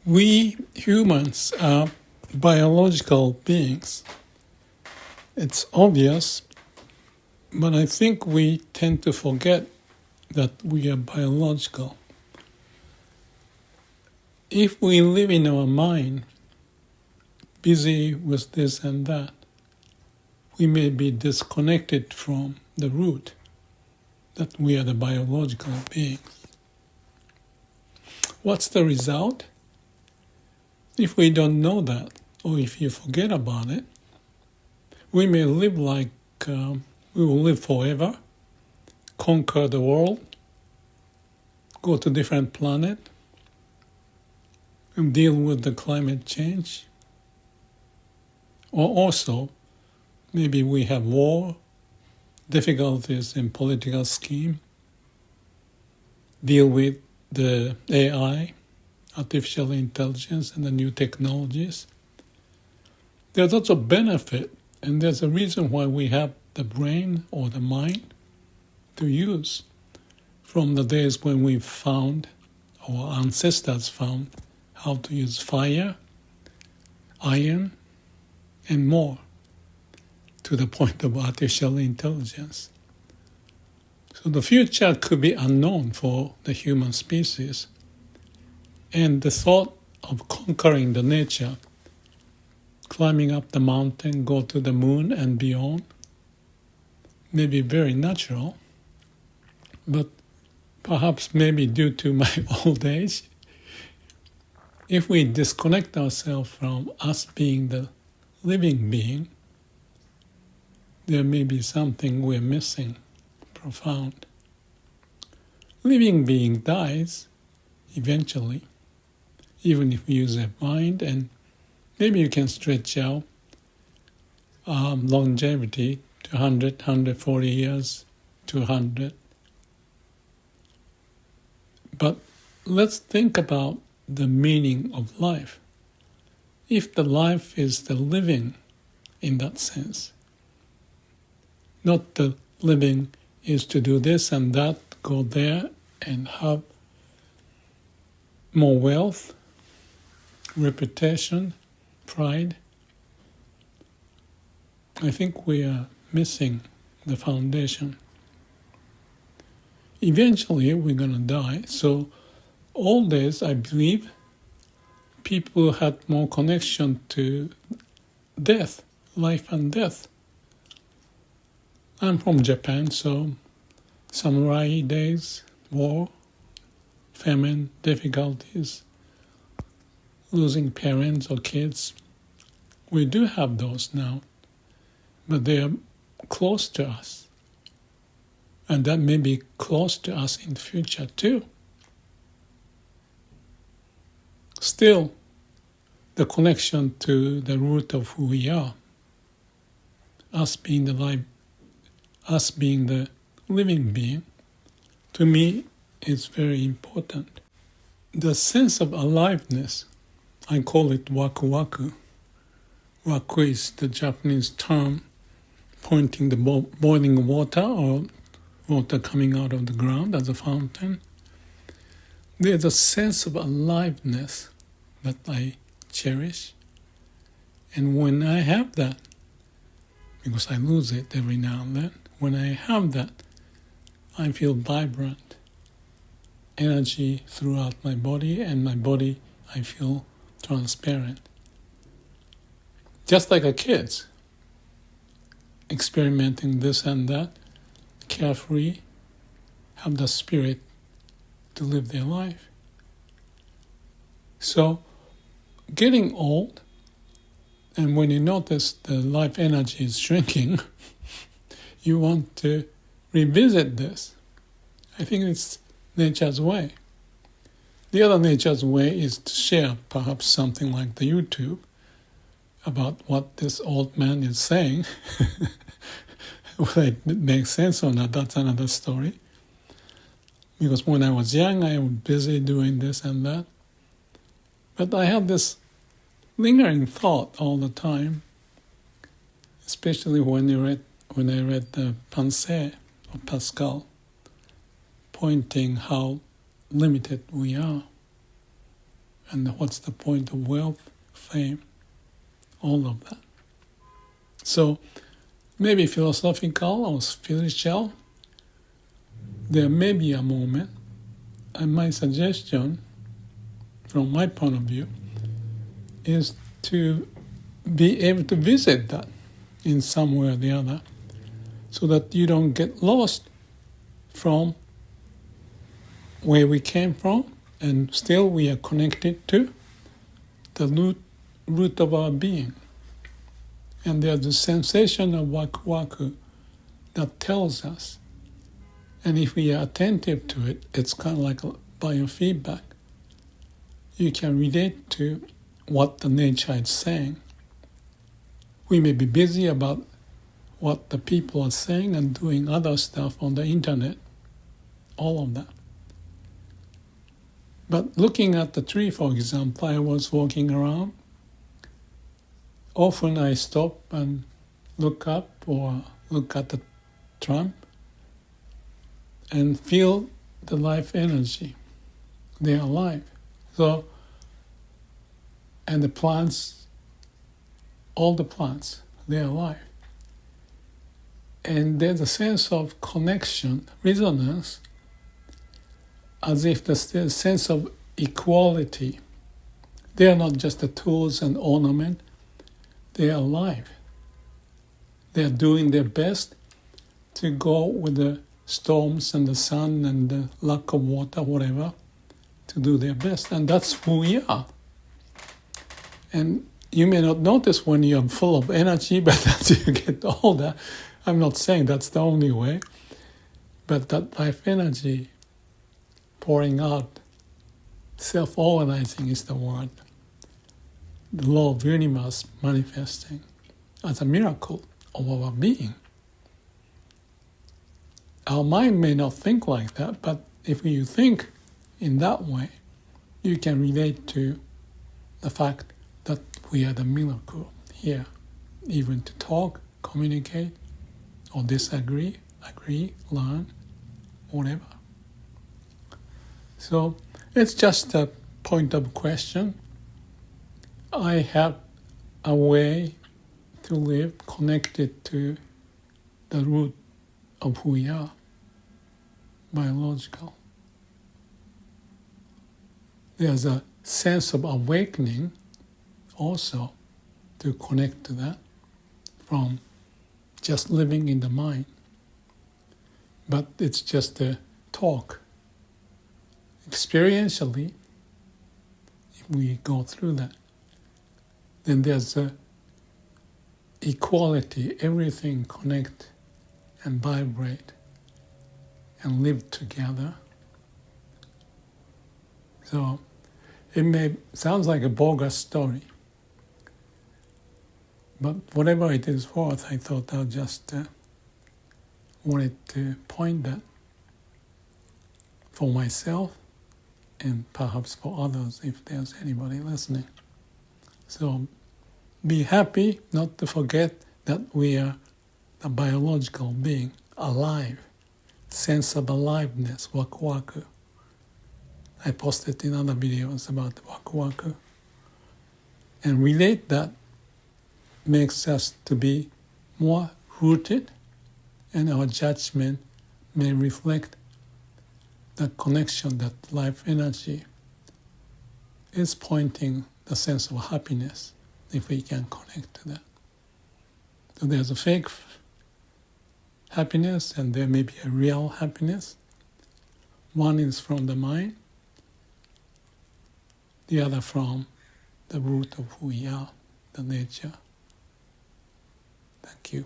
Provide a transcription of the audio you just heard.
We humans are biological beings. It's obvious, but I think we tend to forget that we are biological. If we live in our mind, busy with this and that, we may be disconnected from the root that we are the biological beings. What's the result? If we don't know that, or if you forget about it, we may live like we will live forever, conquer the world, go to different planet, and deal with the climate change. Or also, maybe we have war, difficulties in political scheme, deal with the AI, artificial intelligence, and the new technologies. There's also benefit, and there's a reason why we have the brain or the mind to use from the days when we found, our ancestors found, how to use fire, iron, and more, to the point of artificial intelligence. So the future could be unknown for the human species. And the thought of conquering the nature, climbing up the mountain, go to the moon and beyond, may be very natural, but perhaps maybe due to my old age, if we disconnect ourselves from us being the living being, there may be something we're missing, profound. Living being dies eventually, even if you use a mind, and maybe you can stretch out longevity to 100, 140 years, 200. But let's think about the meaning of life. If the life is the living in that sense, not the living is to do this and that, go there and have more wealth, reputation, pride. I think we are missing the foundation. Eventually we're going to die, so old days, I believe, people had more connection to death, life and death. I'm from Japan, so samurai days, war, famine, difficulties, losing parents or kids. We do have those now, but they are close to us. And that may be close to us in the future too. Still, the connection to the root of who we are, us being the life, us being the living being, to me is very important. The sense of aliveness, I call it Waku Waku. Waku is the Japanese term pointing the boiling water or water coming out of the ground as a fountain. There's a sense of aliveness that I cherish. And when I have that, because I lose it every now and then, when I have that, I feel vibrant, energy throughout my body, and my body, I feel transparent. Just like a kid's, experimenting this and that, carefree, have the spirit to live their life. So, getting old, and when you notice the life energy is shrinking, you want to revisit this. I think it's nature's way. The other nature's way is to share perhaps something like the YouTube about what this old man is saying. Whether it makes sense or not, that's another story. Because when I was young, I was busy doing this and that. But I had this lingering thought all the time, especially when I read the Pensée of Pascal, pointing how limited we are. and what's the point of wealth, fame, all of that. So maybe philosophical or spiritual, there may be a moment, and my suggestion, from my point of view, is to be able to visit that in some way or the other, so that you don't get lost from where we came from, and still we are connected to the root of our being. And there's a sensation of Waku Waku that tells us. And if we are attentive to it, it's kind of like a biofeedback. You can relate to what the nature is saying. We may be busy about what the people are saying and doing other stuff on the internet, all of that. But looking at the tree, for example, I was walking around. Often I stop and look up or look at the trunk and feel the life energy. They are alive. So, and the plants, all the plants, they are alive. And there's a sense of connection, resonance, as if there's a sense of equality. They are not just the tools and ornament, they are alive. They are doing their best to go with the storms and the sun and the lack of water, whatever, to do their best. And that's who we are. And you may not notice when you're full of energy, but as you get older, I'm not saying that's the only way, but that life energy pouring out, self-organizing is the word. The law of universe manifesting as a miracle of our being. Our mind may not think like that, but if you think in that way, you can relate to the fact that we are the miracle here, even to talk, communicate, or disagree, agree, learn, whatever. So it's just a point of question. I have a way to live connected to the root of who we are, biological. There's a sense of awakening also to connect to that from just living in the mind. But it's just a talk. Experientially, if we go through that, then there's a equality, everything connect and vibrate and live together. So it sounds like a bogus story, but whatever it is worth, I thought I just wanted to point that for myself and perhaps for others if there's anybody listening. So be happy not to forget that we are a biological being, alive, sense of aliveness, Waku Waku. I posted in other videos about Waku Waku. And relate that makes us to be more rooted, and our judgment may reflect the connection that life energy is pointing the sense of happiness, if we can connect to that. So there's a fake happiness and there may be a real happiness. One is from the mind, the other from the root of who we are, the nature. Thank you.